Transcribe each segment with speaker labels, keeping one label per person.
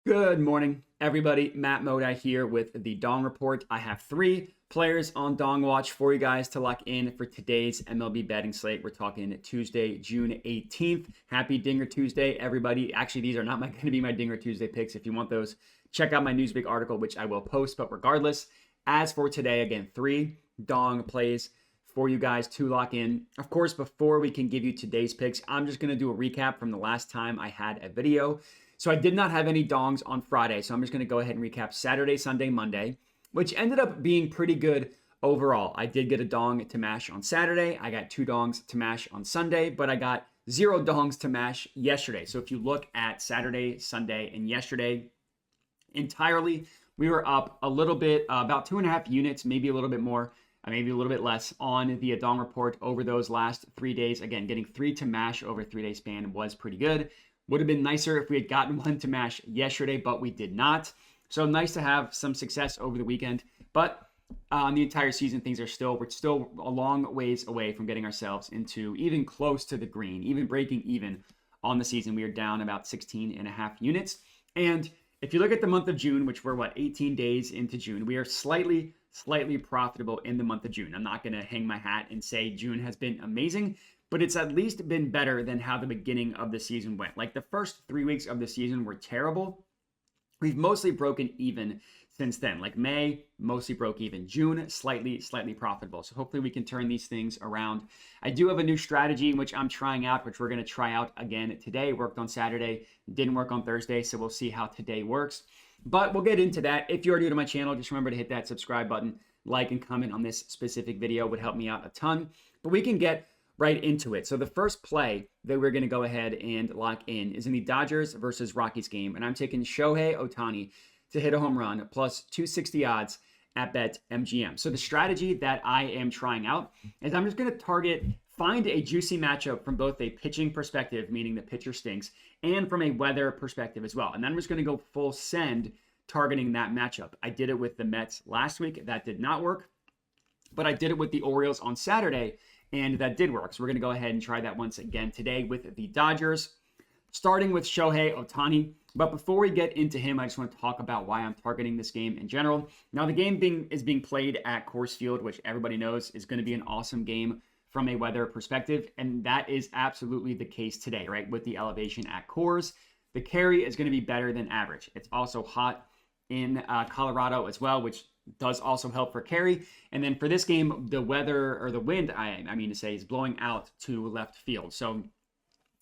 Speaker 1: Good morning, everybody. Matt Modi here with the Dong Report. I have 3 players on Dong Watch for you guys to lock in for today's MLB betting slate. We're talking Tuesday, June 18th. Happy Dinger Tuesday, everybody. Actually, these are not going to be my Dinger Tuesday picks. If you want those, check out my Newsweek article, which I will post. But regardless, as for today, again, 3 Dong plays for you guys to lock in. Of course, before we can give you today's picks, I'm just going to do a recap from the last time I had a video. So I did not have any dongs on Friday, so I'm just going to go ahead and recap Saturday, Sunday, Monday, which ended up being pretty good overall. I did get a dong to mash on Saturday. I got 2 dongs to mash on Sunday, but I got 0 dongs to mash yesterday. So if you look at Saturday, Sunday, and yesterday entirely, we were up a little bit, about 2.5 units, maybe a little bit more, maybe a little bit less on the Dong Report over those last 3 days. Again, getting 3 to mash over a 3-day span was pretty good. Would have been nicer if we had gotten 1 to mash yesterday, but we did not. So nice to have some success over the weekend. But on the entire season, we're still a long ways away from getting ourselves into even close to the green, even breaking even on the season. We are down about 16.5 units. And if you look at the month of June, which we're 18 days into June, we are slightly profitable in the month of June. I'm not going to hang my hat and say June has been amazing, but it's at least been better than how the beginning of the season went. Like the first 3 weeks of the season were terrible. We've mostly broken even since then. Like May, mostly broke even. June, slightly profitable. So hopefully we can turn these things around. I do have a new strategy which I'm trying out, which we're going to try out again today. Worked on Saturday, didn't work on Thursday, so we'll see how today works. But we'll get into that. If you're new to my channel, just remember to hit that subscribe button. Like and comment on this specific video would help me out a ton. But we can get right into it. So the first play that we're going to go ahead and lock in is in the Dodgers versus Rockies game. And I'm taking Shohei Ohtani to hit a home run plus 260 odds at BetMGM. So the strategy that I am trying out is I'm just going to find a juicy matchup from both a pitching perspective, meaning the pitcher stinks, and from a weather perspective as well. And then I'm just going to go full send targeting that matchup. I did it with the Mets last week. That did not work. But I did it with the Orioles on Saturday, and that did work. So we're going to go ahead and try that once again today with the Dodgers, starting with Shohei Ohtani. But before we get into him, I just want to talk about why I'm targeting this game in general. Now, the game is being played at Coors Field, which everybody knows is going to be an awesome game from a weather perspective. And that is absolutely the case today, right? With the elevation at Coors, the carry is going to be better than average. It's also hot in Colorado as well, which does also help for carry. And then for this game, the weather, or the wind, I mean to say, is blowing out to left field. So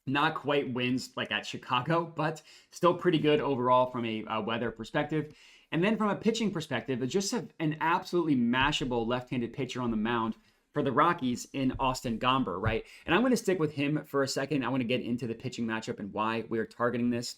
Speaker 1: not quite winds like at Chicago, but still pretty good overall from a weather perspective. And then from a pitching perspective, it's just an absolutely mashable left-handed pitcher on the mound for the Rockies in Austin Gomber, right? And I'm going to stick with him for a second. I want to get into the pitching matchup and why we're targeting this.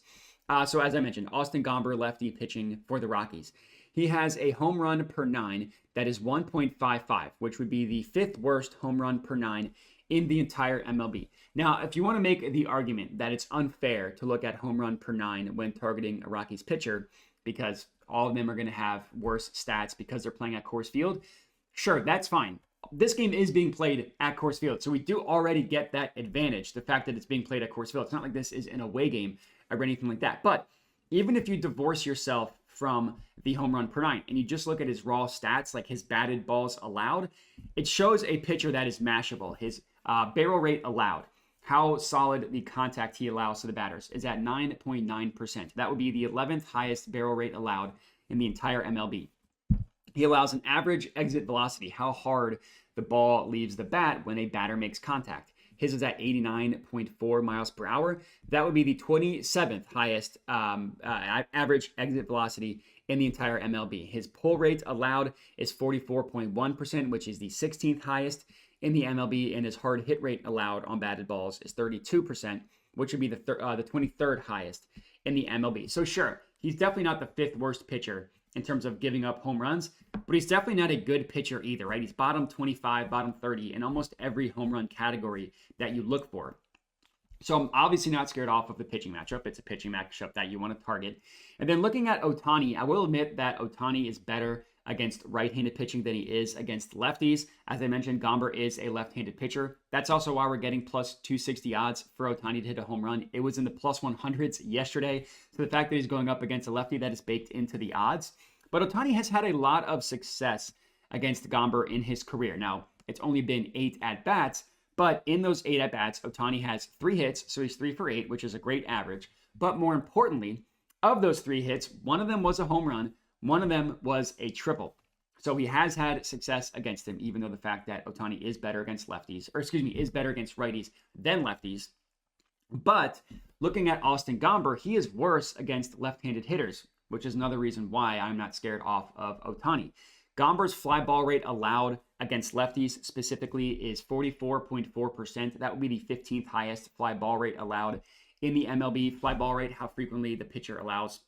Speaker 1: So as I mentioned, Austin Gomber, lefty pitching for the Rockies. He has a home run per 9 that is 1.55, which would be the 5th worst home run per 9 in the entire MLB. Now, if you want to make the argument that it's unfair to look at home run per 9 when targeting a Rockies pitcher because all of them are going to have worse stats because they're playing at Coors Field, sure, that's fine. This game is being played at Coors Field, so we do already get that advantage, the fact that it's being played at Coors Field. It's not like this is an away game or anything like that. But even if you divorce yourself from the home run per 9 and you just look at his raw stats, like his batted balls allowed, it shows a pitcher that is mashable. His barrel rate allowed, how solid the contact he allows to the batters, is at 9.9%. That would be the 11th highest barrel rate allowed in the entire MLB. He allows an average exit velocity, how hard the ball leaves the bat when a batter makes contact. His is at 89.4 miles per hour. That would be the 27th highest average exit velocity in the entire MLB. His pull rate allowed is 44.1%, which is the 16th highest in the MLB, and his hard hit rate allowed on batted balls is 32%, which would be the 23rd highest in the MLB. So sure, he's definitely not the 5th worst pitcher in terms of giving up home runs, but he's definitely not a good pitcher either, right? He's bottom 25, bottom 30 in almost every home run category that you look for. So I'm obviously not scared off of the pitching matchup. It's a pitching matchup that you want to target. And then looking at Ohtani, I will admit that Ohtani is better against right-handed pitching than he is against lefties. As I mentioned, Gomber is a left-handed pitcher. That's also why we're getting plus 260 odds for Ohtani to hit a home run. It was in the plus 100s yesterday. So the fact that he's going up against a lefty, that is baked into the odds. But Ohtani has had a lot of success against Gomber in his career. Now, it's only been 8 at-bats, but in those 8 at-bats, Ohtani has 3 hits, so he's 3 for 8, which is a great average. But more importantly, of those 3 hits, one of them was a home run, one of them was a triple. So he has had success against him, even though the fact that Ohtani is better against lefties, is better against righties than lefties. But looking at Austin Gomber, he is worse against left-handed hitters, which is another reason why I'm not scared off of Ohtani. Gomber's fly ball rate allowed against lefties specifically is 44.4%. That would be the 15th highest fly ball rate allowed in the MLB. Fly ball rate, how frequently the pitcher allows,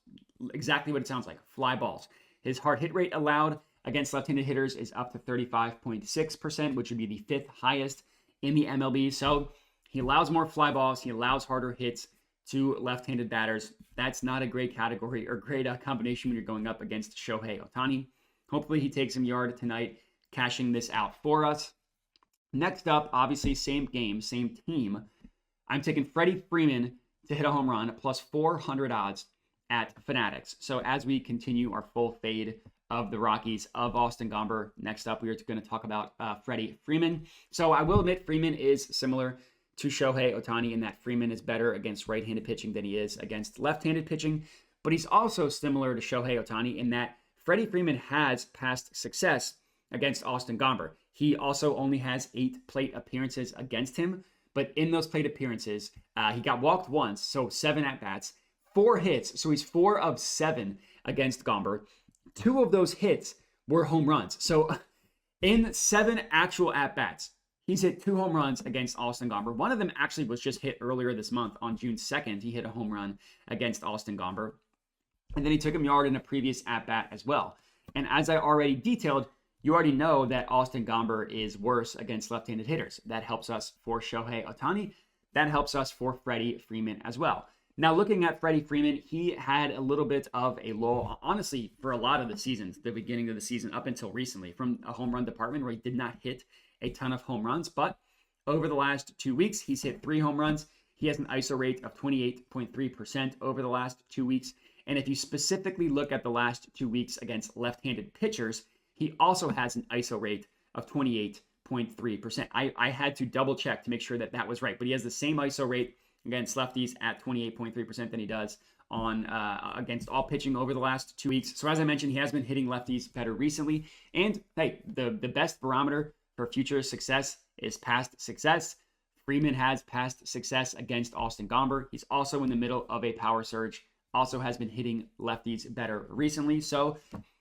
Speaker 1: exactly what it sounds like, fly balls. His hard hit rate allowed against left-handed hitters is up to 35.6%, which would be the 5th highest in the MLB. So he allows more fly balls. He allows harder hits to left-handed batters. That's not a great category or great combination when you're going up against Shohei Ohtani. Hopefully he takes some yard tonight, cashing this out for us. Next up, obviously, same game, same team. I'm taking Freddie Freeman to hit a home run, plus 400 odds at Fanatics. So as we continue our full fade of the Rockies of Austin Gomber, next up we are going to talk about Freddie Freeman. So I will admit Freeman is similar to Shohei Ohtani in that Freeman is better against right-handed pitching than he is against left-handed pitching. But he's also similar to Shohei Ohtani in that Freddie Freeman has past success against Austin Gomber. He also only has 8 plate appearances against him, but in those plate appearances, he got walked once, so 7 at-bats, 4 hits, so he's 4 of 7 against Gomber. 2 of those hits were home runs. So in 7 actual at-bats, he's hit 2 home runs against Austin Gomber. One of them actually was just hit earlier this month on June 2nd. He hit a home run against Austin Gomber. And then he took him yard in a previous at-bat as well. And as I already detailed, you already know that Austin Gomber is worse against left-handed hitters. That helps us for Shohei Ohtani. That helps us for Freddie Freeman as well. Now, looking at Freddie Freeman, he had a little bit of a lull, honestly, for a lot of the seasons, the beginning of the season up until recently, from a home run department where he did not hit a ton of home runs. But over the last 2 weeks, he's hit 3 home runs. He has an ISO rate of 28.3% over the last 2 weeks. And if you specifically look at the last 2 weeks against left-handed pitchers, he also has an ISO rate of 28.3%. I had to double check to make sure that that was right, but he has the same ISO rate against lefties at 28.3% than he does on against all pitching over the last 2 weeks. So as I mentioned, he has been hitting lefties better recently. And hey, the best barometer for future success is past success. Freeman has past success against Austin Gomber. He's also in the middle of a power surge. Also has been hitting lefties better recently. So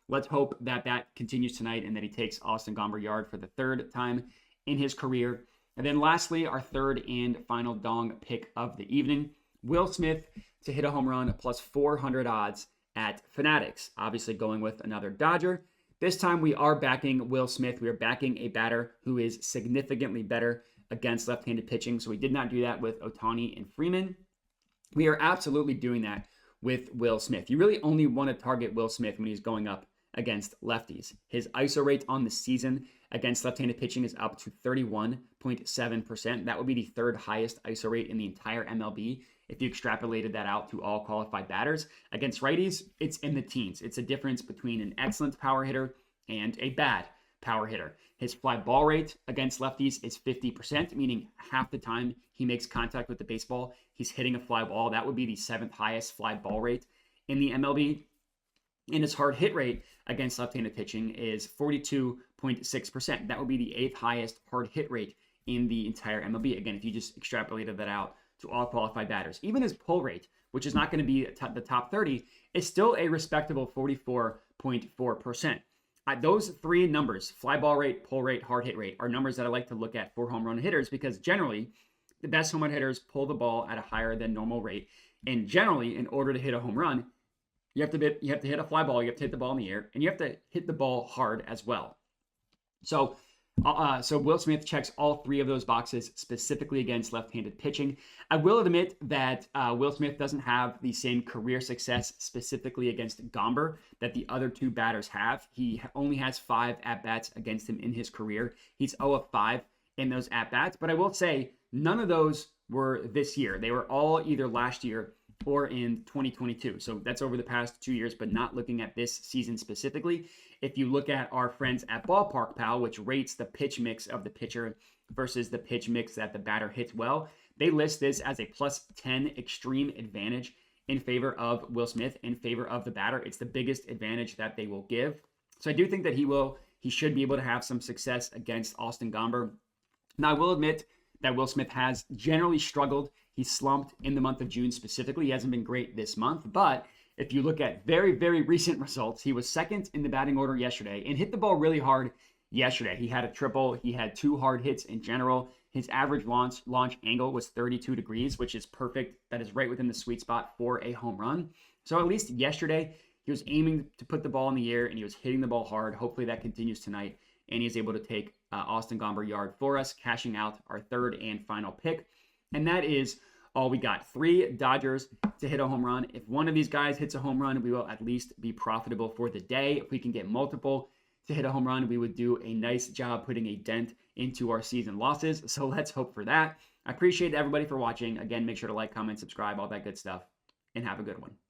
Speaker 1: let's hope that that continues tonight and that he takes Austin Gomber yard for the 3rd time in his career. And then lastly, our 3rd and final dong pick of the evening, Will Smith to hit a home run plus 400 odds at Fanatics. Obviously going with another Dodger. This time we are backing Will Smith. We are backing a batter who is significantly better against left-handed pitching. So we did not do that with Ohtani and Freeman. We are absolutely doing that with Will Smith. You really only want to target Will Smith when he's going up against lefties. His ISO rate on the season against left-handed pitching is up to 31.7%. That would be the 3rd highest ISO rate in the entire MLB if you extrapolated that out to all qualified batters. Against righties, it's in the teens. It's a difference between an excellent power hitter and a bad power hitter. His fly ball rate against lefties is 50%, meaning half the time he makes contact with the baseball, he's hitting a fly ball. That would be the 7th highest fly ball rate in the MLB. And his hard hit rate against left-handed pitching is 42.6%. That would be the 8th highest hard hit rate in the entire MLB. Again, if you just extrapolated that out to all qualified batters. Even his pull rate, which is not going to be the top 30, is still a respectable 44.4%. Those 3 numbers, fly ball rate, pull rate, hard hit rate, are numbers that I like to look at for home run hitters because generally the best home run hitters pull the ball at a higher than normal rate. And generally, in order to hit a home run, you have to hit a fly ball, you have to hit the ball in the air, and you have to hit the ball hard as well. So So Will Smith checks all three of those boxes specifically against left-handed pitching. I will admit that Will Smith doesn't have the same career success specifically against Gomber that the other two batters have. He only has 5 at-bats against him in his career. He's 0 of 5 in those at-bats, but I will say none of those were this year. They were all either last year or in 2022. So that's over the past 2 years, but not looking at this season specifically. If you look at our friends at Ballpark Pal, which rates the pitch mix of the pitcher versus the pitch mix that the batter hits well, they list this as a plus 10 extreme advantage in favor of Will Smith, in favor of the batter. It's the biggest advantage that they will give. So I do think that he should be able to have some success against Austin Gomber. Now, I will admit that Will Smith has generally struggled. He slumped in the month of June specifically. He hasn't been great this month, but if you look at very, very recent results, he was second in the batting order yesterday and hit the ball really hard yesterday. He had a triple. He had 2 hard hits in general. His average launch angle was 32 degrees, which is perfect. That is right within the sweet spot for a home run. So at least yesterday, he was aiming to put the ball in the air and he was hitting the ball hard. Hopefully that continues tonight and he's able to take Austin Gomber yard for us, cashing out our 3rd and final pick. And that is all we got. 3 Dodgers to hit a home run. If one of these guys hits a home run, we will at least be profitable for the day. If we can get multiple to hit a home run, we would do a nice job putting a dent into our season losses. So let's hope for that. I appreciate everybody for watching. Again, make sure to like, comment, subscribe, all that good stuff, and have a good one.